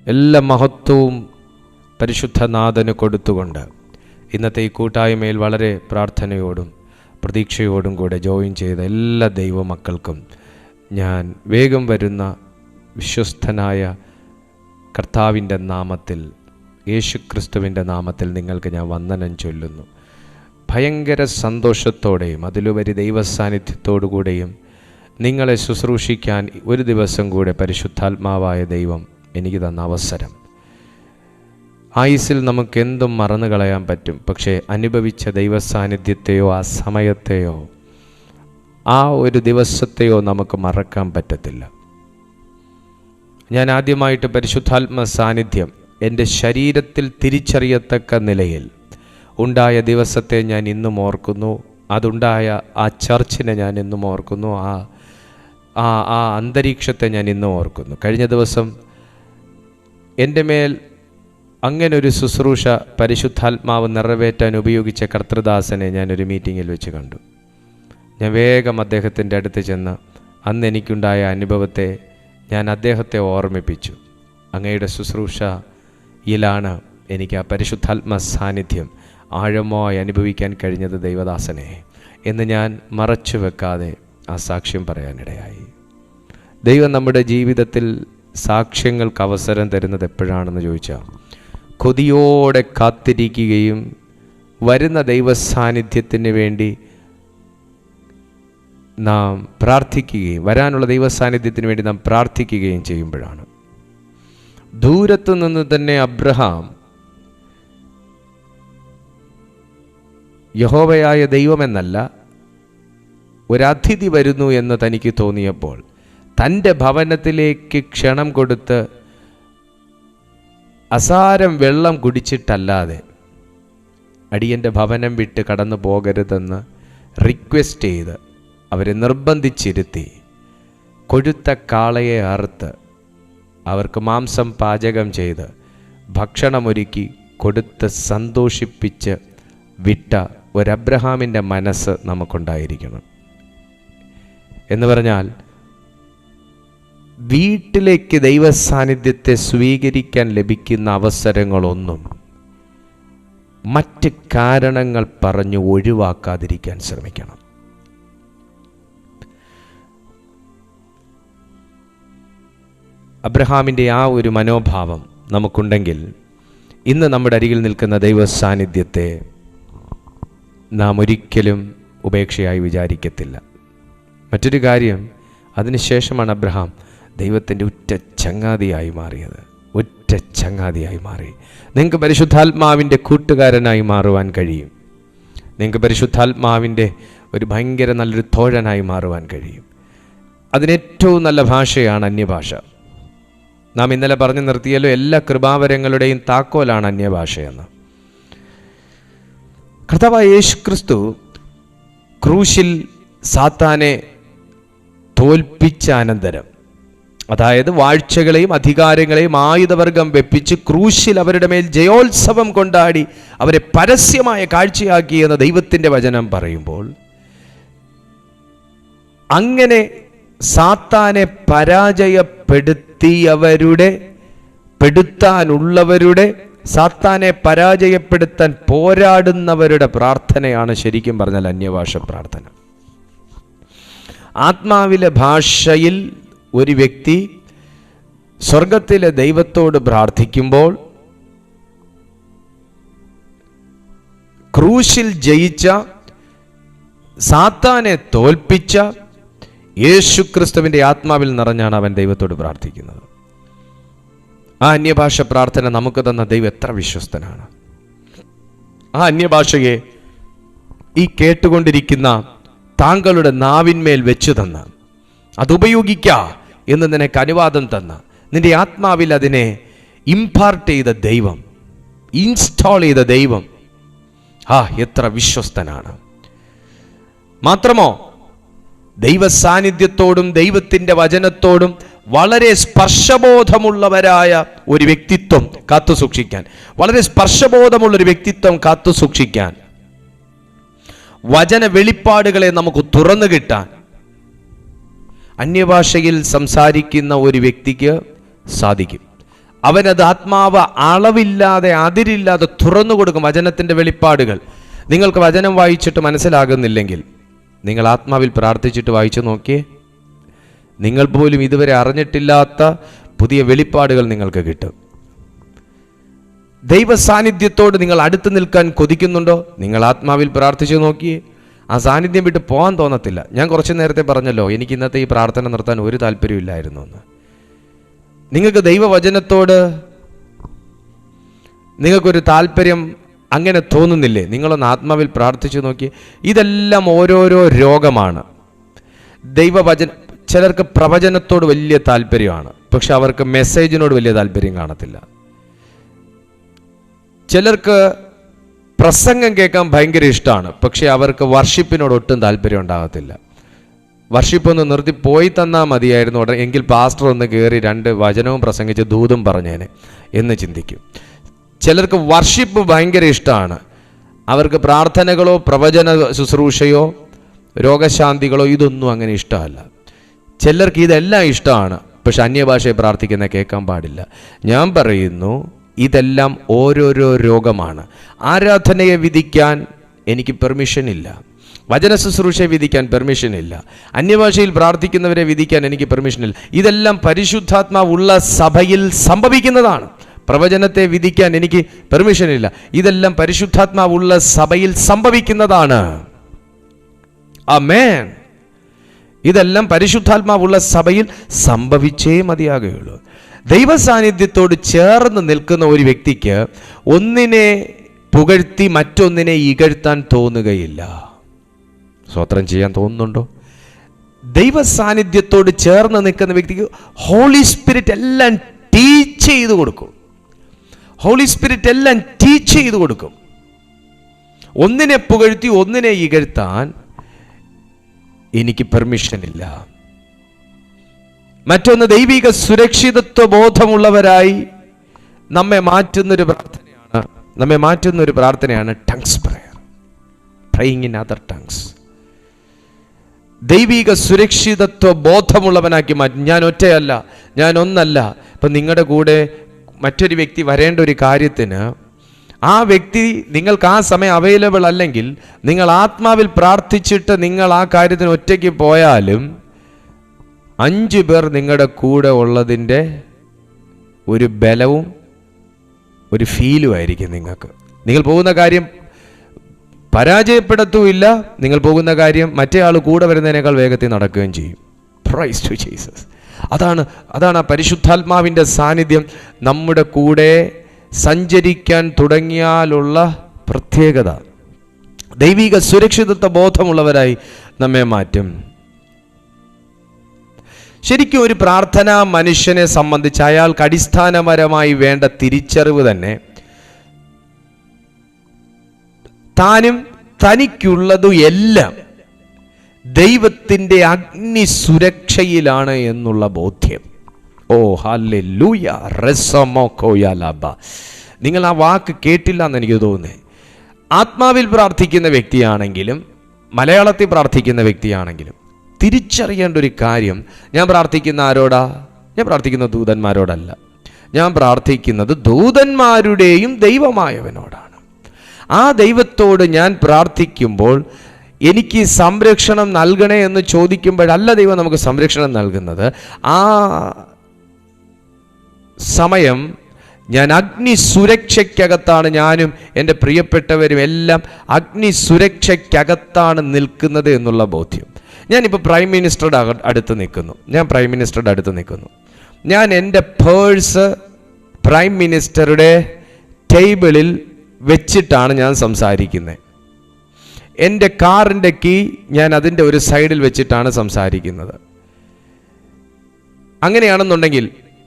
എല്ലാ മഹത്വവും പരിശുദ്ധനാഥന് കൊടുത്തുകൊണ്ട് ഇന്നത്തെ ഈ കൂട്ടായ്മയിൽ വളരെ പ്രാർത്ഥനയോടും പ്രതീക്ഷയോടും കൂടെ ജോയിൻ ചെയ്ത എല്ലാ ദൈവമക്കൾക്കും ഞാൻ വേഗം വരുന്ന വിശ്വസ്തനായ കർത്താവിൻ്റെ നാമത്തിൽ, യേശുക്രിസ്തുവിൻ്റെ നാമത്തിൽ നിങ്ങൾക്ക് ഞാൻ വന്ദനം ചൊല്ലുന്നു. ഭയങ്കര സന്തോഷത്തോടെയും അതിലുപരി ദൈവസാന്നിധ്യത്തോടു കൂടെയും നിങ്ങളെ ശുശ്രൂഷിക്കാൻ ഒരു ദിവസം കൂടെ പരിശുദ്ധാത്മാവായ ദൈവം എനിക്ക് തന്ന അവസരം. ആയുസ്സിൽ നമുക്കെന്തും മറന്നു കളയാൻ പറ്റും, പക്ഷേ അനുഭവിച്ച ദൈവസാന്നിധ്യത്തെയോ ആ സമയത്തെയോ ആ ഒരു ദിവസത്തെയോ നമുക്ക് മറക്കാൻ പറ്റത്തില്ല. ഞാൻ ആദ്യമായിട്ട് പരിശുദ്ധാത്മ സാന്നിധ്യം എൻ്റെ ശരീരത്തിൽ തിരിച്ചറിയത്തക്ക നിലയിൽ ഉണ്ടായ ദിവസത്തെ ഞാൻ ഇന്നും ഓർക്കുന്നു. അതുണ്ടായ ആ ചർച്ചിനെ ഞാൻ ഇന്നും ഓർക്കുന്നു. ആ അന്തരീക്ഷത്തെ ഞാൻ ഇന്നും ഓർക്കുന്നു. കഴിഞ്ഞ ദിവസം എൻ്റെ മേൽ അങ്ങനൊരു ശുശ്രൂഷ പരിശുദ്ധാത്മാവ് നിറവേറ്റാൻ ഉപയോഗിച്ച കർത്തൃദാസനെ ഞാനൊരു മീറ്റിങ്ങിൽ വെച്ച് കണ്ടു. ഞാൻ വേഗം അദ്ദേഹത്തിൻ്റെ അടുത്ത് ചെന്ന് അന്ന് എനിക്കുണ്ടായ അനുഭവത്തെ ഞാൻ അദ്ദേഹത്തെ ഓർമ്മിപ്പിച്ചു. അങ്ങയുടെ ശുശ്രൂഷയിലാണ് എനിക്ക് ആ പരിശുദ്ധാത്മ സാന്നിധ്യം ആഴമായി അനുഭവിക്കാൻ കഴിഞ്ഞത് ദൈവദാസനെ എന്ന് ഞാൻ മറച്ചു വെക്കാതെ ആ സാക്ഷ്യം പറയാനിടയായി. ദൈവം നമ്മുടെ ജീവിതത്തിൽ സാക്ഷ്യങ്ങൾക്ക് അവസരം തരുന്നത് എപ്പോഴാണെന്ന് ചോദിച്ചാൽ, കൊതിയോടെ കാത്തിരിക്കുകയും വരുന്ന ദൈവസാന്നിധ്യത്തിന് വേണ്ടി നാം പ്രാർത്ഥിക്കുകയും വരാനുള്ള ദൈവസാന്നിധ്യത്തിന് വേണ്ടി നാം പ്രാർത്ഥിക്കുകയും ചെയ്യുമ്പോഴാണ്. ദൂരത്തു നിന്ന് തന്നെ അബ്രഹാം യഹോവയായ ദൈവമെന്നല്ല, ഒരതിഥി വരുന്നു എന്ന് തനിക്ക് തോന്നിയപ്പോൾ തൻ്റെ ഭവനത്തിലേക്ക് ക്ഷണം കൊടുത്ത് അസാരം വെള്ളം കുടിച്ചിട്ടല്ലാതെ അടിയൻ്റെ ഭവനം വിട്ട് കടന്നു പോകരുതെന്ന് റിക്വസ്റ്റ് ചെയ്ത് അവരെ നിർബന്ധിച്ചിരുത്തി കൊഴുത്ത കാളയെ അറുത്ത് അവർക്ക് മാംസം പാചകം ചെയ്ത് ഭക്ഷണമൊരുക്കി കൊടുത്ത് സന്തോഷിപ്പിച്ച് വിട്ട ഒരബ്രഹാമിൻ്റെ മനസ്സ് നമുക്കുണ്ടായിരിക്കണം. എന്ന് പറഞ്ഞാൽ വീട്ടിലേക്ക് ദൈവസാന്നിധ്യത്തെ സ്വീകരിക്കാൻ ലഭിക്കുന്ന അവസരങ്ങളൊന്നും മറ്റ് കാരണങ്ങൾ പറഞ്ഞു ഒഴിവാക്കാതിരിക്കാൻ ശ്രമിക്കണം. അബ്രഹാമിൻ്റെ ആ ഒരു മനോഭാവം നമുക്കുണ്ടെങ്കിൽ ഇന്ന് നമ്മുടെ അരികിൽ നിൽക്കുന്ന ദൈവസാന്നിധ്യത്തെ നാം ഒരിക്കലും ഉപേക്ഷയായി വിചാരിക്കത്തില്ല. മറ്റൊരു കാര്യം, അതിനുശേഷമാണ് അബ്രഹാം ദൈവത്തിൻ്റെ ഉറ്റ ചങ്ങാതിയായി മാറിയത്. ഉറ്റ ചങ്ങാതിയായി മാറി. നിങ്ങൾക്ക് പരിശുദ്ധാത്മാവിൻ്റെ കൂട്ടുകാരനായി മാറുവാൻ കഴിയും. നിങ്ങൾക്ക് പരിശുദ്ധാത്മാവിൻ്റെ ഒരു ഭയങ്കര നല്ലൊരു തോഴനായി മാറുവാൻ കഴിയും. അതിനേറ്റവും നല്ല ഭാഷയാണ് അന്യഭാഷ. നാം ഇന്നലെ പറഞ്ഞു നിർത്തിയല്ലോ, എല്ലാ കൃപാവരങ്ങളുടെയും താക്കോലാണ് അന്യഭാഷയെന്ന്. കർത്താവായ യേശുക്രിസ്തു ക്രൂശിൽ സാത്താനെ തോൽപ്പിച്ച അനന്തരം, അതായത് വാഴ്ചകളെയും അധികാരങ്ങളെയും ആയുധവർഗം വെപ്പിച്ച് ക്രൂശിൽ അവരുടെ മേൽ ജയോത്സവം കൊണ്ടാടി അവരെ പരസ്യമായ കാഴ്ചയാക്കിയെന്ന് ദൈവത്തിൻ്റെ വചനം പറയുമ്പോൾ, അങ്ങനെ സാത്താനെ പെടുത്താനുള്ളവരുടെ സാത്താനെ പരാജയപ്പെടുത്താൻ പോരാടുന്നവരുടെ പ്രാർത്ഥനയാണ് ശരിക്കും പറഞ്ഞാൽ അന്യഭാഷ പ്രാർത്ഥന. ആത്മാവിലെ ഭാഷയിൽ ഒരു വ്യക്തി സ്വർഗത്തിലെ ദൈവത്തോട് പ്രാർത്ഥിക്കുമ്പോൾ ക്രൂശിൽ ജയിച്ച, സാത്താനെ തോൽപ്പിച്ച യേശുക്രിസ്തുവിൻ്റെ ആത്മാവിൽ നിറഞ്ഞാണ് അവൻ ദൈവത്തോട് പ്രാർത്ഥിക്കുന്നത്. ആ അന്യഭാഷ പ്രാർത്ഥന നമുക്ക് തന്ന ദൈവം എത്ര വിശ്വസ്തനാണ്. ആ അന്യഭാഷയെ ഈ കേട്ടുകൊണ്ടിരിക്കുന്ന താങ്കളുടെ നാവിന്മേൽ വെച്ചു തന്ന് അതുപയോഗിക്ക എന്ന് നിനക്ക് അനുവാദം തന്ന, നിന്റെ ആത്മാവിൽ അതിനെ ഇംപാർട്ട് ചെയ്ത ദൈവം, ഇൻസ്റ്റാൾ ചെയ്ത ദൈവം എത്ര വിശ്വസ്തനാണ്. മാത്രമോ ദൈവ സാന്നിധ്യത്തോടും ദൈവത്തിൻ്റെ വചനത്തോടും വളരെ സ്പർശബോധമുള്ളവരായ ഒരു വ്യക്തിത്വം കാത്തുസൂക്ഷിക്കാൻ, വളരെ സ്പർശബോധമുള്ളൊരു വ്യക്തിത്വം കാത്തുസൂക്ഷിക്കാൻ, വചന വെളിപ്പാടുകളെ നമുക്ക് തുറന്നു കിട്ടാൻ അന്യഭാഷയിൽ സംസാരിക്കുന്ന ഒരു വ്യക്തിക്ക് സാധിക്കും. അവനത് ആത്മാവ് അളവില്ലാതെ അതിരില്ലാതെ തുറന്നു കൊടുക്കും. വചനത്തിൻ്റെ വെളിപ്പാടുകൾ നിങ്ങൾക്ക് വചനം വായിച്ചിട്ട് മനസ്സിലാകുന്നില്ലെങ്കിൽ നിങ്ങൾ ആത്മാവിൽ പ്രാർത്ഥിച്ചിട്ട് വായിച്ചു നോക്കിയേ. നിങ്ങൾ പോലും ഇതുവരെ അറിഞ്ഞിട്ടില്ലാത്ത പുതിയ വെളിപ്പാടുകൾ നിങ്ങൾക്ക് കിട്ടും. ദൈവ സാന്നിധ്യത്തോട് നിങ്ങൾ അടുത്ത് നിൽക്കാൻ കൊതിക്കുന്നുണ്ടോ? നിങ്ങൾ ആത്മാവിൽ പ്രാർത്ഥിച്ചു നോക്കിയേ. ആ സാന്നിധ്യം വിട്ട് പോകാൻ തോന്നത്തില്ല. ഞാൻ കുറച്ച് നേരത്തെ പറഞ്ഞല്ലോ, എനിക്ക് ഇന്നത്തെ ഈ പ്രാർത്ഥന നിർത്താൻ ഒരു താല്പര്യമില്ലായിരുന്നു എന്ന്. നിങ്ങൾക്ക് ദൈവവചനത്തോട് നിങ്ങൾക്കൊരു താല്പര്യം അങ്ങനെ തോന്നുന്നില്ലേ? നിങ്ങളൊന്ന് ആത്മാവിൽ പ്രാർത്ഥിച്ചു നോക്കി. ഇതെല്ലാം ഓരോരോ രോഗമാണ്. ചിലർക്ക് പ്രവചനത്തോട് വലിയ താല്പര്യമാണ്, പക്ഷെ അവർക്ക് മെസ്സേജിനോട് വലിയ താല്പര്യം കാണത്തില്ല. ചിലർക്ക് പ്രസംഗം കേൾക്കാൻ ഭയങ്കര ഇഷ്ടമാണ്, പക്ഷെ അവർക്ക് വർഷിപ്പിനോട് ഒട്ടും താല്പര്യം ഉണ്ടാകത്തില്ല. വർഷിപ്പ് ഒന്ന് നിർത്തി പോയി തന്നാൽ മതിയായിരുന്നു, എങ്കിൽ പാസ്റ്റർ ഒന്ന് കയറി 2 വചനവും പ്രസംഗിച്ച് ദൂതും പറഞ്ഞേനെ എന്ന് ചിന്തിക്കും. ചിലർക്ക് വർഷിപ്പ് ഭയങ്കര ഇഷ്ടമാണ്, അവർക്ക് പ്രാർത്ഥനകളോ പ്രവചന ശുശ്രൂഷയോ രോഗശാന്തികളോ ഇതൊന്നും അങ്ങനെ ഇഷ്ടമല്ല. ചിലർക്ക് ഇതെല്ലാം ഇഷ്ടമാണ്, പക്ഷെ അന്യഭാഷയെ പ്രാർത്ഥിക്കുന്ന കേൾക്കാൻ പാടില്ല. ഞാൻ പറയുന്നു, ഇതെല്ലാം ഓരോരോ രോഗമാണ്. ആരാധനയെ വിധിക്കാൻ എനിക്ക് പെർമിഷൻ ഇല്ല, വചന ശുശ്രൂഷയെ വിധിക്കാൻ പെർമിഷൻ ഇല്ല, അന്യഭാഷയിൽ പ്രാർത്ഥിക്കുന്നവരെ വിധിക്കാൻ എനിക്ക് പെർമിഷൻ ഇല്ല. ഇതെല്ലാം പരിശുദ്ധാത്മാവുള്ള സഭയിൽ സംഭവിക്കുന്നതാണ്. പ്രവചനത്തെ വിധിക്കാൻ എനിക്ക് പെർമിഷൻ ഇല്ല. ഇതെല്ലാം പരിശുദ്ധാത്മാവുള്ള സഭയിൽ സംഭവിക്കുന്നതാണ്. ആമേൻ. ഇതെല്ലാം പരിശുദ്ധാത്മാവുള്ള സഭയിൽ സംഭവിച്ചേ മതിയാകുകയുള്ളൂ. ദൈവ സാന്നിധ്യത്തോട് ചേർന്ന് നിൽക്കുന്ന ഒരു വ്യക്തിക്ക് ഒന്നിനെ പുകഴ്ത്തി മറ്റൊന്നിനെ ഇകഴ്ത്താൻ തോന്നുകയില്ല. സ്തോത്രം ചെയ്യാൻ തോന്നുന്നുണ്ടോ? ദൈവ സാന്നിധ്യത്തോട് ചേർന്ന് നിൽക്കുന്ന വ്യക്തിക്ക് ഹോളി സ്പിരിറ്റ് എല്ലാം ടീച്ച് ചെയ്ത് കൊടുക്കും. ഹോളി സ്പിരിറ്റ് എല്ലാം ടീച്ച് ചെയ്ത് കൊടുക്കും. ഒന്നിനെ പുകഴ്ത്തി ഒന്നിനെ ഇകഴ്ത്താൻ എനിക്ക് പെർമിഷൻ ഇല്ല. മറ്റൊന്ന്, ദൈവിക സുരക്ഷിതത്വ ബോധമുള്ളവരായി നമ്മെ മാറ്റുന്നൊരു പ്രാർത്ഥനയാണ് tongues prayer, praying in other tongues. ദൈവിക സുരക്ഷിതത്വ ബോധമുള്ളവനാക്കി മാറ്റും. ഞാൻ ഒറ്റയല്ല, ഞാൻ ഒന്നല്ല. ഇപ്പം നിങ്ങളുടെ കൂടെ മറ്റൊരു വ്യക്തി വരേണ്ട ഒരു കാര്യത്തിന് ആ വ്യക്തി നിങ്ങൾക്ക് ആ സമയം അവൈലബിൾ അല്ലെങ്കിൽ നിങ്ങൾ ആത്മാവിൽ പ്രാർത്ഥിച്ചിട്ട് നിങ്ങൾ ആ കാര്യത്തിന് ഒറ്റയ്ക്ക് പോയാലും 5 പേർ നിങ്ങളുടെ കൂടെ ഉള്ളതിൻ്റെ ഒരു ബലവും ഒരു ഫീലും ആയിരിക്കും നിങ്ങൾക്ക്. നിങ്ങൾ പോകുന്ന കാര്യം പരാജയപ്പെടുത്തുമില്ല, നിങ്ങൾ പോകുന്ന കാര്യം മറ്റേ ആൾ കൂടെ വരുന്നതിനേക്കാൾ വേഗത്തിൽ നടക്കുകയും ചെയ്യും. Praise to Jesus. അതാണ് ആ പരിശുദ്ധാത്മാവിൻ്റെ സാന്നിധ്യം നമ്മുടെ കൂടെ സഞ്ചരിക്കാൻ തുടങ്ങിയാലുള്ള പ്രത്യേകത. ദൈവിക സുരക്ഷിതത്വ ബോധമുള്ളവരായി നമ്മെ മാറ്റും. ശരിക്കും ഒരു പ്രാർത്ഥനാ മനുഷ്യനെ സംബന്ധിച്ച് അയാൾക്ക് അടിസ്ഥാനപരമായി വേണ്ട തിരിച്ചറിവ് തന്നെ താനും തനിക്കുള്ളതും എല്ലാം ദൈവത്തിൻ്റെ അഗ്നി സുരക്ഷയിലാണ് എന്നുള്ള ബോധ്യം. ഓ ഹല്ലേലൂയ, റെസമോകോയലബ. നിങ്ങൾ ആ വാക്ക് കേട്ടില്ല എന്ന് എനിക്ക് തോന്നുന്നത്. ആത്മാവിൽ പ്രാർത്ഥിക്കുന്ന വ്യക്തിയാണെങ്കിലും മലയാളത്തിൽ പ്രാർത്ഥിക്കുന്ന വ്യക്തിയാണെങ്കിലും തിരിച്ചറിയേണ്ട ഒരു കാര്യം, ഞാൻ പ്രാർത്ഥിക്കുന്ന ആരോടാ? ഞാൻ പ്രാർത്ഥിക്കുന്ന ദൂതന്മാരോടല്ല. ഞാൻ പ്രാർത്ഥിക്കുന്നത് ദൂതന്മാരുടെയും ദൈവമായവനോടാണ്. ആ ദൈവത്തോട് ഞാൻ പ്രാർത്ഥിക്കുമ്പോൾ എനിക്ക് സംരക്ഷണം നൽകണേ എന്ന് ചോദിക്കുമ്പോഴല്ല ദൈവം നമുക്ക് സംരക്ഷണം നൽകുന്നത്. ആ സമയം ഞാൻ അഗ്നി സുരക്ഷയ്ക്കകത്താണ്, ഞാനും എൻ്റെ പ്രിയപ്പെട്ടവരും എല്ലാം അഗ്നി സുരക്ഷയ്ക്കകത്താണ് നിൽക്കുന്നത് എന്നുള്ള ബോധ്യം. ഞാനിപ്പോൾ പ്രൈം മിനിസ്റ്ററുടെ അടുത്ത് നിൽക്കുന്നു. ഞാൻ എൻ്റെ പേഴ്സ് പ്രൈം മിനിസ്റ്ററുടെ ടേബിളിൽ വെച്ചിട്ടാണ് ഞാൻ സംസാരിക്കുന്നത്. എൻ്റെ കാറിൻ്റെ കീ ഞാൻ അതിൻ്റെ ഒരു സൈഡിൽ വെച്ചിട്ടാണ് സംസാരിക്കുന്നത്. അങ്ങനെയാണെന്നുണ്ടെങ്കിൽ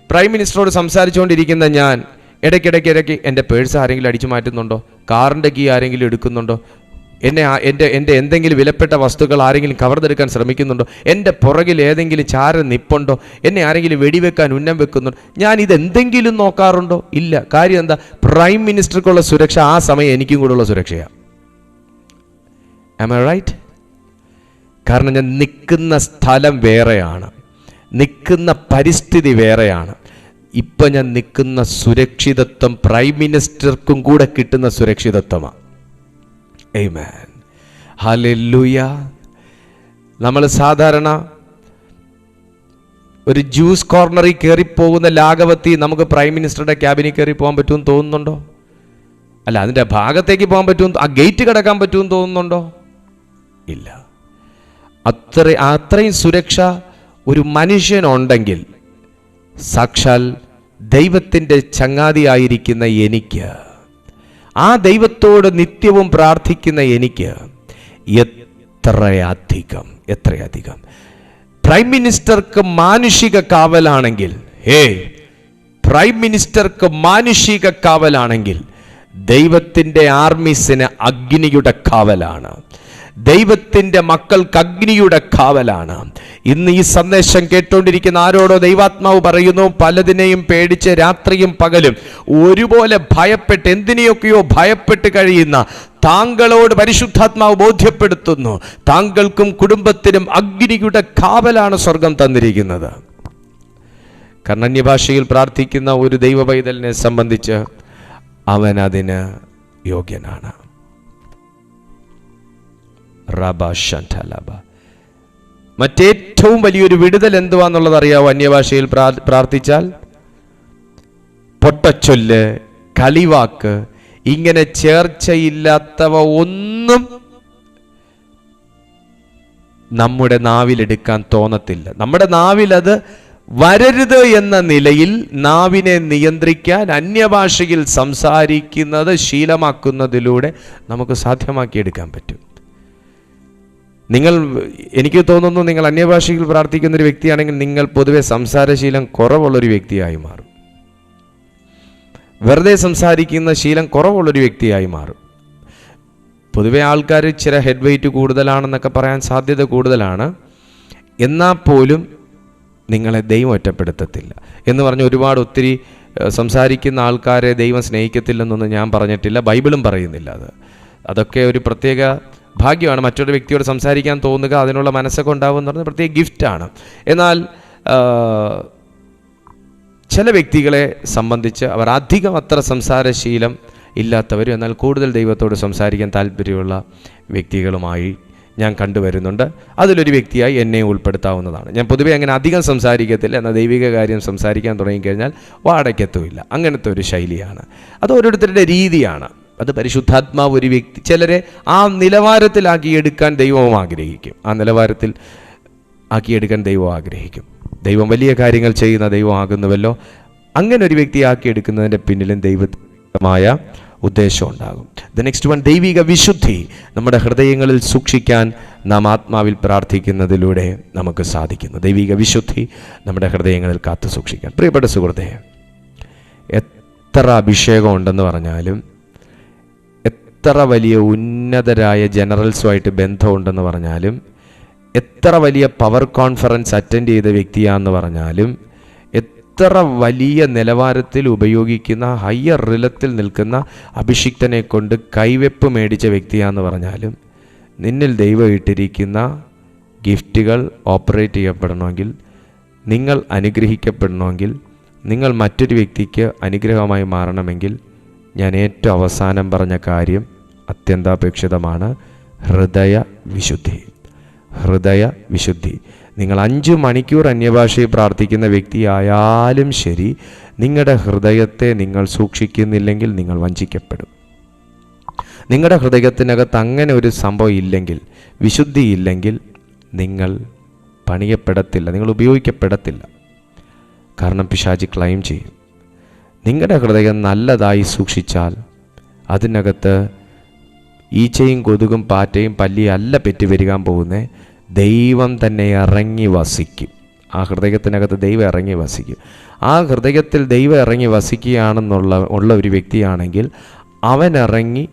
പ്രൈം മിനിസ്റ്ററോട് സംസാരിച്ചുകൊണ്ടിരിക്കുന്ന ഞാൻ ഇടയ്ക്കിടയ്ക്ക് എൻ്റെ പേഴ്സ് ആരെങ്കിലും അടിച്ചു മാറ്റുന്നുണ്ടോ? കാറിൻ്റെ കീ ആരെങ്കിലും എടുക്കുന്നുണ്ടോ? എൻ്റെ എന്തെങ്കിലും വിലപ്പെട്ട വസ്തുക്കൾ ആരെങ്കിലും കവർന്നെടുക്കാൻ ശ്രമിക്കുന്നുണ്ടോ? എൻ്റെ പുറകിൽ ഏതെങ്കിലും ചാരൻ നിപ്പുണ്ടോ? എന്നെ ആരെങ്കിലും വെടിവെക്കാൻ ഉന്നം വെക്കുന്നുണ്ടോ? ഞാൻ ഇതെന്തെങ്കിലും നോക്കാറുണ്ടോ? ഇല്ല. കാര്യം എന്താ? പ്രൈം മിനിസ്റ്റർക്കുള്ള സുരക്ഷ ആ സമയം എനിക്കും കൂടെയുള്ള സുരക്ഷയാണ്. Am I right? കാരണം ഞാൻ നിൽക്കുന്ന സ്ഥലം വേറെയാണ്, നിൽക്കുന്ന പരിസ്ഥിതി വേറെയാണ്. ഇപ്പം ഞാൻ നിൽക്കുന്ന സുരക്ഷിതത്വം പ്രൈം മിനിസ്റ്റർക്കും കൂടെ കിട്ടുന്ന സുരക്ഷിതത്വമാണ്. ആമേൻ, ഹല്ലേലൂയ. നമ്മൾ സാധാരണ ഒരു ജ്യൂസ് കോർണറിൽ കയറിപ്പോകുന്ന ലാഘവത്തി നമുക്ക് പ്രൈം മിനിസ്റ്ററുടെ ക്യാബിനിൽ കയറി പോകാൻ പറ്റുമെന്ന് തോന്നുന്നുണ്ടോ? അല്ല, അതിൻ്റെ ഭാഗത്തേക്ക് പോകാൻ പറ്റുമെന്ന്, ആ ഗേറ്റ് കിടക്കാൻ പറ്റുമെന്ന് തോന്നുന്നുണ്ടോ? ഇല്ല. അത്രയും സുരക്ഷ ഒരു മനുഷ്യനുണ്ടെങ്കിൽ, സാക്ഷാൽ ദൈവത്തിൻ്റെ ചങ്ങാതിയായിരിക്കുന്ന എനിക്ക്, ആ ദൈവത്തോട് നിത്യവും പ്രാർത്ഥിക്കുന്ന എനിക്ക് എത്രയധികം പ്രൈം മിനിസ്റ്റർക്ക് മാനുഷിക കാവലാണെങ്കിൽ, പ്രൈം മിനിസ്റ്റർക്ക് മാനുഷിക കാവലാണെങ്കിൽ ദൈവത്തിൻ്റെ ആർമീസിന് അഗ്നിയുടെ കാവലാണ്. ദൈവത്തിൻ്റെ മക്കൾക്ക് അഗ്നിയുടെ കാവലാണ്. ഇന്ന് ഈ സന്ദേശം കേട്ടുകൊണ്ടിരിക്കുന്ന ആരോടോ ദൈവാത്മാവ് പറയുന്നു, പലതിനെയും പേടിച്ച് രാത്രിയും പകലും ഒരുപോലെ ഭയപ്പെട്ട് എന്തിനെയൊക്കെയോ ഭയപ്പെട്ട് കഴിയുന്ന താങ്കളോട് പരിശുദ്ധാത്മാവ് ബോധ്യപ്പെടുത്തുന്നു, താങ്കൾക്കും കുടുംബത്തിനും അഗ്നിയുടെ കാവലാണ് സ്വർഗം തന്നിരിക്കുന്നത്. കാരണം അന്യഭാഷയിൽ പ്രാർത്ഥിക്കുന്ന ഒരു ദൈവ പൈതലിനെ സംബന്ധിച്ച് അവൻ അതിന് യോഗ്യനാണ്. മറ്റേറ്റവും വലിയൊരു വിടുതൽ എന്തുവാന്നുള്ളത് അറിയാവോ? അന്യഭാഷയിൽ പ്രാർത്ഥിച്ചാൽ പൊട്ടച്ചൊല്ല്, കളിവാക്ക്, ഇങ്ങനെ ചേർച്ചയില്ലാത്തവ ഒന്നും നമ്മുടെ നാവിലെടുക്കാൻ തോന്നത്തില്ല. നമ്മുടെ നാവിൽ അത് വരരുത് എന്ന നിലയിൽ നാവിനെ നിയന്ത്രിക്കാൻ അന്യഭാഷയിൽ സംസാരിക്കുന്നത് ശീലമാക്കുന്നതിലൂടെ നമുക്ക് സാധ്യമാക്കിയെടുക്കാൻ പറ്റും. എനിക്ക് തോന്നുന്നു, നിങ്ങൾ അന്യഭാഷയിൽ പ്രാർത്ഥിക്കുന്നൊരു വ്യക്തിയാണെങ്കിൽ നിങ്ങൾ പൊതുവെ സംസാരശീലം കുറവുള്ളൊരു വ്യക്തിയായി മാറും. വെറുതെ സംസാരിക്കുന്ന ശീലം കുറവുള്ളൊരു വ്യക്തിയായി മാറും. പൊതുവെ ആൾക്കാർ ചില ഹെഡ് വെയിറ്റ് കൂടുതലാണെന്നൊക്കെ പറയാൻ സാധ്യത കൂടുതലാണ്. എന്നാൽ പോലും നിങ്ങളെ ദൈവം ഒറ്റപ്പെടുത്തത്തില്ല എന്ന് പറഞ്ഞ് ഒത്തിരി സംസാരിക്കുന്ന ആൾക്കാരെ ദൈവം സ്നേഹിക്കത്തില്ലെന്നൊന്നും ഞാൻ പറഞ്ഞിട്ടില്ല, ബൈബിളും പറയുന്നില്ല. അതൊക്കെ ഒരു പ്രത്യേക ഭാഗ്യമാണ്. മറ്റൊരു വ്യക്തിയോട് സംസാരിക്കാൻ തോന്നുക, അതിനുള്ള മനസ്സൊക്കെ ഉണ്ടാവുക എന്ന് പറഞ്ഞാൽ പ്രത്യേക ഗിഫ്റ്റാണ്. എന്നാൽ ചില വ്യക്തികളെ സംബന്ധിച്ച് അവർ അധികം അത്ര സംസാരശീലം ഇല്ലാത്തവരും എന്നാൽ കൂടുതൽ ദൈവത്തോട് സംസാരിക്കാൻ താല്പര്യമുള്ള വ്യക്തികളുമായി ഞാൻ കണ്ടുവരുന്നുണ്ട്. അതിലൊരു വ്യക്തിയായി എന്നെ ഉൾപ്പെടുത്താവുന്നതാണ്. ഞാൻ പൊതുവെ അങ്ങനെ അധികം സംസാരിക്കത്തില്ല, എന്നാൽ ദൈവിക കാര്യം സംസാരിക്കാൻ തുടങ്ങിക്കഴിഞ്ഞാൽ വാടക്കത്തുമില്ല. അങ്ങനത്തെ ഒരു ശൈലിയാണ്. അത് ഓരോരുത്തരുടെ രീതിയാണ്. അത് പരിശുദ്ധാത്മാവ് ഒരു വ്യക്തി ചിലരെ ആ നിലവാരത്തിലാക്കിയെടുക്കാൻ ദൈവവും ആഗ്രഹിക്കും. ആ നിലവാരത്തിൽ ആക്കിയെടുക്കാൻ ദൈവം ആഗ്രഹിക്കും. ദൈവം വലിയ കാര്യങ്ങൾ ചെയ്യുന്ന ദൈവമാകുന്നുവല്ലോ. അങ്ങനെ ഒരു വ്യക്തിയാക്കിയെടുക്കുന്നതിൻ്റെ പിന്നിലും ദൈവമായ ഉദ്ദേശം ഉണ്ടാകും. ദ നെക്സ്റ്റ് വൺ, ദൈവിക വിശുദ്ധി നമ്മുടെ ഹൃദയങ്ങളിൽ സൂക്ഷിക്കാൻ നാം ആത്മാവിൽ പ്രാർത്ഥിക്കുന്നതിലൂടെ നമുക്ക് സാധിക്കുന്നു. ദൈവിക വിശുദ്ധി നമ്മുടെ ഹൃദയങ്ങളിൽ കാത്തു സൂക്ഷിക്കാൻ. പ്രിയപ്പെട്ട സുഹൃത്തേ, എത്ര അഭിഷേകം ഉണ്ടെന്ന് പറഞ്ഞാലും, എത്ര വലിയ ഉന്നതരായ ജനറൽസുമായിട്ട് ബന്ധമുണ്ടെന്ന് പറഞ്ഞാലും, എത്ര വലിയ പവർ കോൺഫറൻസ് അറ്റൻഡ് ചെയ്ത വ്യക്തിയാണെന്ന് പറഞ്ഞാലും, എത്ര വലിയ നിലവാരത്തിൽ ഉപയോഗിക്കുന്ന ഹയർ റിലത്തിൽ നിൽക്കുന്ന അഭിഷിക്തനെ കൊണ്ട് കൈവെപ്പ് മേടിച്ച വ്യക്തിയാണെന്ന് പറഞ്ഞാലും, നിന്നിൽ ദൈവം ഇട്ടിരിക്കുന്ന ഗിഫ്റ്റുകൾ ഓപ്പറേറ്റ് ചെയ്യപ്പെടണമെങ്കിൽ, നിങ്ങൾ അനുഗ്രഹിക്കപ്പെടണമെങ്കിൽ, നിങ്ങൾ മറ്റൊരു വ്യക്തിക്ക് അനുഗ്രഹമായി മാറണമെങ്കിൽ, ഞാൻ ഏറ്റവും അവസാനം പറഞ്ഞ കാര്യം അത്യന്താപേക്ഷിതമാണ്: ഹൃദയ വിശുദ്ധി. ഹൃദയ വിശുദ്ധി. നിങ്ങൾ 5 മണിക്കൂർ അന്യഭാഷയിൽ പ്രാർത്ഥിക്കുന്ന വ്യക്തിയായാലും ശരി, നിങ്ങളുടെ ഹൃദയത്തെ നിങ്ങൾ സൂക്ഷിക്കുന്നില്ലെങ്കിൽ നിങ്ങൾ വഞ്ചിക്കപ്പെടും. നിങ്ങളുടെ ഹൃദയത്തിനകത്ത് അങ്ങനെ ഒരു സംഭവം ഇല്ലെങ്കിൽ, വിശുദ്ധി ഇല്ലെങ്കിൽ, നിങ്ങൾ പണിയപ്പെടത്തില്ല, നിങ്ങൾ ഉപയോഗിക്കപ്പെടത്തില്ല. കാരണം പിശാചി ക്ലെയിം ചെയ്യും. നിങ്ങളുടെ ഹൃദയം നല്ലതായി സൂക്ഷിച്ചാൽ അതിനകത്ത് ഈച്ചയും കൊതുകും പാറ്റയും പല്ലിയല്ല പെറ്റുവരികാൻ പോകുന്നത്, ദൈവം തന്നെ ഇറങ്ങി വസിക്കും. ആ ഹൃദയത്തിനകത്ത് ദൈവം ഇറങ്ങി വസിക്കും. ആ ഹൃദയത്തിൽ ദൈവം ഇറങ്ങി വസിക്കുകയാണെന്നുള്ള ഒരു വ്യക്തിയാണെങ്കിൽ അവൻ ഇറങ്ങി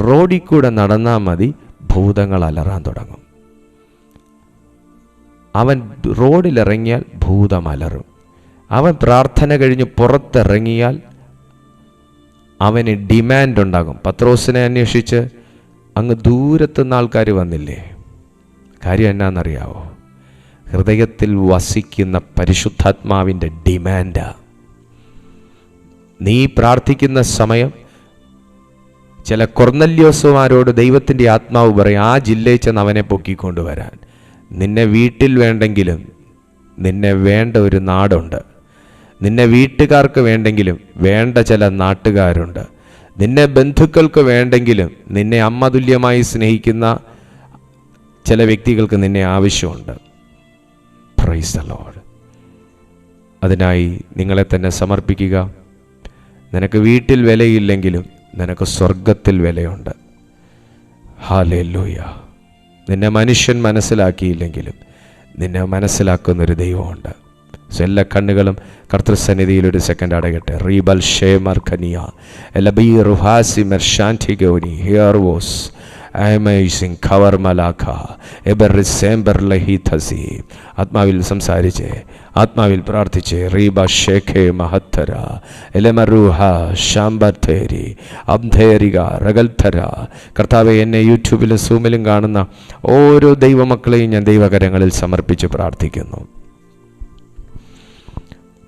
റോഡിൽ കൂടെ നടന്നാൽ മതി, ഭൂതങ്ങൾ അലറാൻ തുടങ്ങും. അവൻ റോഡിലിറങ്ങിയാൽ ഭൂതം അലറും. അവൻ പ്രാർത്ഥന കഴിഞ്ഞ് പുറത്തിറങ്ങിയാൽ അവന് ഡിമാൻഡ് ഉണ്ടാകും. പത്രോസിനെ അന്വേഷിച്ച് അങ്ങ് ദൂരത്തുനിന്ന് ആൾക്കാർ വന്നില്ലേ? കാര്യം എന്നാണെന്നറിയാവോ? ഹൃദയത്തിൽ വസിക്കുന്ന പരിശുദ്ധാത്മാവിൻ്റെ ഡിമാൻഡാ. നീ പ്രാർത്ഥിക്കുന്ന സമയം ചില കൊർന്നല്യോസുമാരോട് ദൈവത്തിൻ്റെ ആത്മാവ് പറയും, ആ ജില്ലയിൽ ചെന്ന് അവനെ പൊക്കിക്കൊണ്ടുവരാൻ. നിന്നെ വീട്ടിൽ വേണ്ടെങ്കിലും നിന്നെ വേണ്ട ഒരു നാടുണ്ട്. നിന്നെ വീട്ടുകാർക്ക് വേണ്ടെങ്കിലും വേണ്ട ചില നാട്ടുകാരുണ്ട്. നിന്നെ ബന്ധുക്കൾക്ക് വേണ്ടെങ്കിലും നിന്നെ അമ്മതുല്യമായി സ്നേഹിക്കുന്ന ചില വ്യക്തികൾക്ക് നിന്നെ ആവശ്യമുണ്ട്. Praise the Lord. അതിനായി നിങ്ങളെ തന്നെ സമർപ്പിക്കുക. നിനക്ക് വീട്ടിൽ വിലയില്ലെങ്കിലും നിനക്ക് സ്വർഗത്തിൽ വിലയുണ്ട്. ഹല്ലേലൂയ. നിന്നെ മനുഷ്യൻ മനസ്സിലാക്കിയില്ലെങ്കിലും നിന്നെ മനസ്സിലാക്കുന്നൊരു ദൈവമുണ്ട്. എല്ലാ കണ്ണുകളും കർത്തൃസന്നിധിയിൽ ഒരു സെക്കൻഡ് അടയട്ടെ. റീബൽ ഷേമർ ഖനിയ എലബി റുഹാസി മെർഷാന്റി ഗൗനി ഹിയർ വോസ് അമേസിംഗ് ഖവർ മലാഖ എബർ റിസെംബർ ലഹിതസി. ആത്മാവിൽ സംസാരിച്ച്, ആത്മാവിൽ പ്രാർത്ഥിച്ച്. റീബ ഷേഖെ മഹത്തര എലമറുഹ ഷാംബത്തേരി അബ്ധേരിക റഗൽത്തര. കർത്താവെ, എന്നെ യൂട്യൂബിലും സൂമിലും കാണുന്ന ഓരോ ദൈവമക്കളെയും ഞാൻ ദൈവകരങ്ങളിൽ സമർപ്പിച്ച് പ്രാർത്ഥിക്കുന്നു.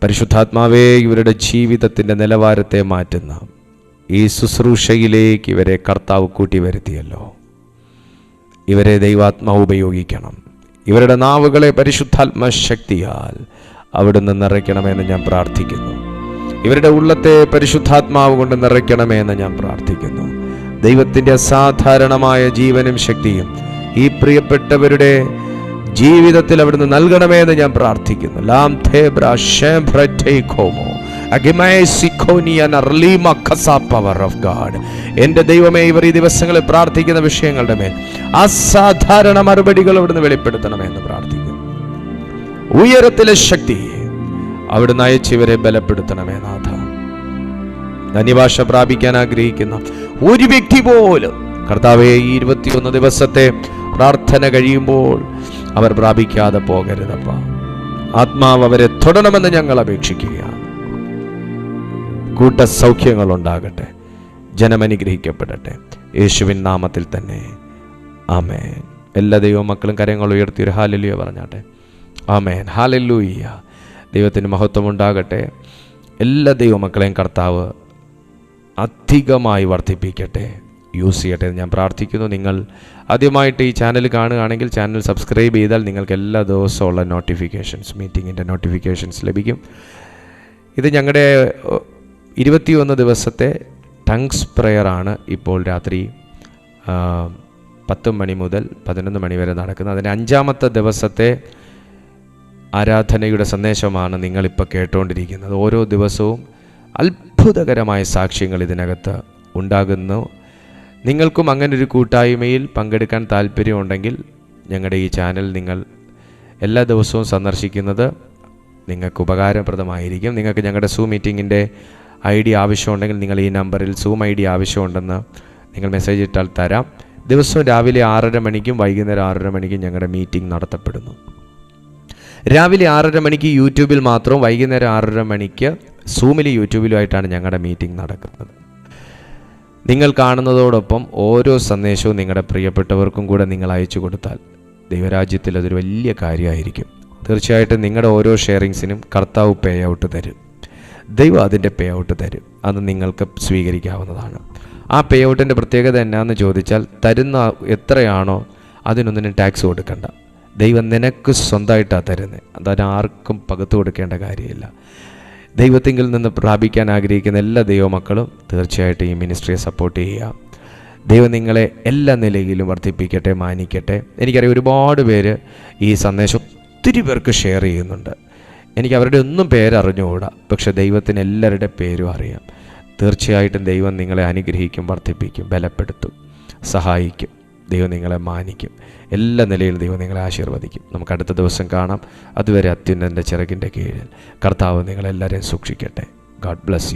പരിശുദ്ധാത്മാവേ, ഇവരുടെ ജീവിതത്തിൻ്റെ നിലവാരത്തെ മാറ്റുന്ന ഈ ശുശ്രൂഷയിലേക്ക് ഇവരെ കർത്താവ് കൂട്ടി വരുത്തിയല്ലോ. ഇവരെ ദൈവാത്മാവ് ഉപയോഗിക്കണം. ഇവരുടെ നാവുകളെ പരിശുദ്ധാത്മ ശക്തിയാൽ അവിടുന്ന് നിറയ്ക്കണമെന്ന് ഞാൻ പ്രാർത്ഥിക്കുന്നു. ഇവരുടെ ഉള്ളത്തെ പരിശുദ്ധാത്മാവ് കൊണ്ട് നിറയ്ക്കണമെന്ന് ഞാൻ പ്രാർത്ഥിക്കുന്നു. ദൈവത്തിൻ്റെ അസാധാരണമായ ജീവനും ശക്തിയും ഈ പ്രിയപ്പെട്ടവരുടെ ജീവിതത്തിൽ അവിടുന്ന് നൽകണമെന്ന് ഞാൻ പ്രാർത്ഥിക്കുന്നു. ലാം തേബ്ര ഷേംബ്ര ടേഖോമോ എൻ്റെ ദൈവമേ, ഇവർ ഈ ദിവസങ്ങളിൽ പ്രാർത്ഥിക്കുന്ന വിഷയങ്ങളുടെ മേൽ അസാധാരണ മറുപടികൾ അവിടുന്ന് വെളിപ്പെടുത്തണമെന്ന് പ്രാർത്ഥിക്കുന്നു. ഉയരത്തിലെ ശക്തി അവിടുന്ന് അയച്ചിവരെ ബലപ്പെടുത്തണമേ നാഥ. ധന്യഭാഷ പ്രാപിക്കാൻ ആഗ്രഹിക്കുന്ന ഒരു വ്യക്തി പോലും കർത്താവേ, ഈ 21 ദിവസത്തെ പ്രാർത്ഥന കഴിയുമ്പോൾ അവർ പ്രാപിക്കാതെ പോകരുതപ്പ. ആത്മാവ് അവരെ തൊടണമെന്ന് ഞങ്ങൾ അപേക്ഷിക്കുകയാണ്. കൂട്ടസൗഖ്യങ്ങൾ ഉണ്ടാകട്ടെ. ജനമനുഗ്രഹിക്കപ്പെടട്ടെ. യേശുവിൻ നാമത്തിൽ തന്നെ ആമേൻ. എല്ലാ ദൈവമക്കളും കരങ്ങൾ ഉയർത്തി ഒരു ഹല്ലേലൂയ പറഞ്ഞാട്ടെ. ആമേൻ. ഹല്ലേലൂയ. ദൈവത്തിന് മഹത്വം ഉണ്ടാകട്ടെ. എല്ലാ ദൈവമക്കളെയും കർത്താവ് അധികമായി വർദ്ധിപ്പിക്കട്ടെ, യൂസ് ചെയ്യട്ടെ എന്ന് ഞാൻ പ്രാർത്ഥിക്കുന്നു. നിങ്ങൾ ആദ്യമായിട്ട് ഈ ചാനൽ കാണുകയാണെങ്കിൽ ചാനൽ സബ്സ്ക്രൈബ് ചെയ്താൽ നിങ്ങൾക്ക് എല്ലാ ദിവസമുള്ള നോട്ടിഫിക്കേഷൻസ്, മീറ്റിങ്ങിൻ്റെ നോട്ടിഫിക്കേഷൻസ് ലഭിക്കും. ഇത് ഞങ്ങളുടെ 21 ദിവസത്തെ ടങ്സ് പ്രെയറാണ്. ഇപ്പോൾ രാത്രി 10 മണി മുതൽ 11 മണി വരെ നടക്കുന്നത്. അതിൻ്റെ 5-ാമത്തെ ദിവസത്തെ ആരാധനയുടെ സന്ദേശമാണ് നിങ്ങളിപ്പോൾ കേട്ടുകൊണ്ടിരിക്കുന്നത്. ഓരോ ദിവസവും അത്ഭുതകരമായ സാക്ഷ്യങ്ങൾ ഇതിനകത്ത് ഉണ്ടാകുന്നു. നിങ്ങൾക്കും അങ്ങനൊരു കൂട്ടായ്മയിൽ പങ്കെടുക്കാൻ താല്പര്യമുണ്ടെങ്കിൽ ഞങ്ങളുടെ ഈ ചാനൽ നിങ്ങൾ എല്ലാ ദിവസവും സന്ദർശിക്കുന്നത് നിങ്ങൾക്ക് ഉപകാരപ്രദമായിരിക്കും. നിങ്ങൾക്ക് ഞങ്ങളുടെ സൂം മീറ്റിങ്ങിൻ്റെ ID ആവശ്യമുണ്ടെങ്കിൽ നിങ്ങൾ ഈ നമ്പറിൽ സൂം ID ആവശ്യമുണ്ടെന്ന് നിങ്ങൾ മെസ്സേജ് ഇട്ടാൽ തരാം. ദിവസവും രാവിലെ 6:30 മണിക്കും വൈകുന്നേരം 6:30 മണിക്കും ഞങ്ങളുടെ മീറ്റിംഗ് നടത്തപ്പെടുന്നു. രാവിലെ 6:30 മണിക്ക് യൂട്യൂബിൽ മാത്രവും വൈകുന്നേരം 6:30 മണിക്ക് സൂമിലും യൂട്യൂബിലുമായിട്ടാണ് ഞങ്ങളുടെ മീറ്റിംഗ് നടക്കുന്നത്. നിങ്ങൾ കാണുന്നതോടൊപ്പം ഓരോ സന്ദേശവും നിങ്ങളുടെ പ്രിയപ്പെട്ടവർക്കും കൂടെ നിങ്ങൾ അയച്ചു കൊടുത്താൽ ദൈവരാജ്യത്തിൽ അതൊരു വലിയ കാര്യമായിരിക്കും. തീർച്ചയായിട്ടും നിങ്ങളുടെ ഓരോ ഷെയറിങ്സിനും കർത്താവ് പേ ഔട്ട് തരും. ദൈവം അതിൻ്റെ പേ ഔട്ട് തരും. അത് നിങ്ങൾക്ക് സ്വീകരിക്കാവുന്നതാണ്. ആ പേ ഔട്ടിൻ്റെ പ്രത്യേകത എന്നാന്ന് ചോദിച്ചാൽ, തരുന്ന എത്രയാണോ അതിനൊന്നിനും ടാക്സ് കൊടുക്കണ്ട. ദൈവം നിനക്ക് സ്വന്തമായിട്ടാണ് തരുന്നത്. അതിന് ആർക്കും പകുത്തു കൊടുക്കേണ്ട കാര്യമില്ല. ദൈവത്തിങ്കിൽ നിന്ന് പ്രാപിക്കാൻ ആഗ്രഹിക്കുന്ന എല്ലാ ദൈവമക്കളും തീർച്ചയായിട്ടും ഈ മിനിസ്ട്രിയെ സപ്പോർട്ട് ചെയ്യുക. ദൈവം നിങ്ങളെ എല്ലാ നിലയിലും വർദ്ധിപ്പിക്കട്ടെ, മാനിക്കട്ടെ. എനിക്കറിയാം ഒരുപാട് പേര് ഈ സന്ദേശം ഒത്തിരി പേർക്ക് ഷെയർ ചെയ്യുന്നുണ്ട്. എനിക്ക് അവരുടെ ഒന്നും പേരറിഞ്ഞുകൂടാ, പക്ഷെ ദൈവത്തിന് എല്ലാവരുടെ പേരും അറിയാം. തീർച്ചയായിട്ടും ദൈവം നിങ്ങളെ അനുഗ്രഹിക്കും, വർദ്ധിപ്പിക്കും, ബലപ്പെടുത്തും, സഹായിക്കും. ദൈവം നിങ്ങളെ മാനിക്കും. എല്ലാ നിലയിലും ദൈവം നിങ്ങളെ ആശീർവദിക്കും. നമുക്ക് അടുത്ത ദിവസം കാണാം. അതുവരെ അത്യുന്നതൻ്റെ ചിറകിൻ്റെ കീഴിൽ കർത്താവ് നിങ്ങളെല്ലാവരെയും സൂക്ഷിക്കട്ടെ. God bless you.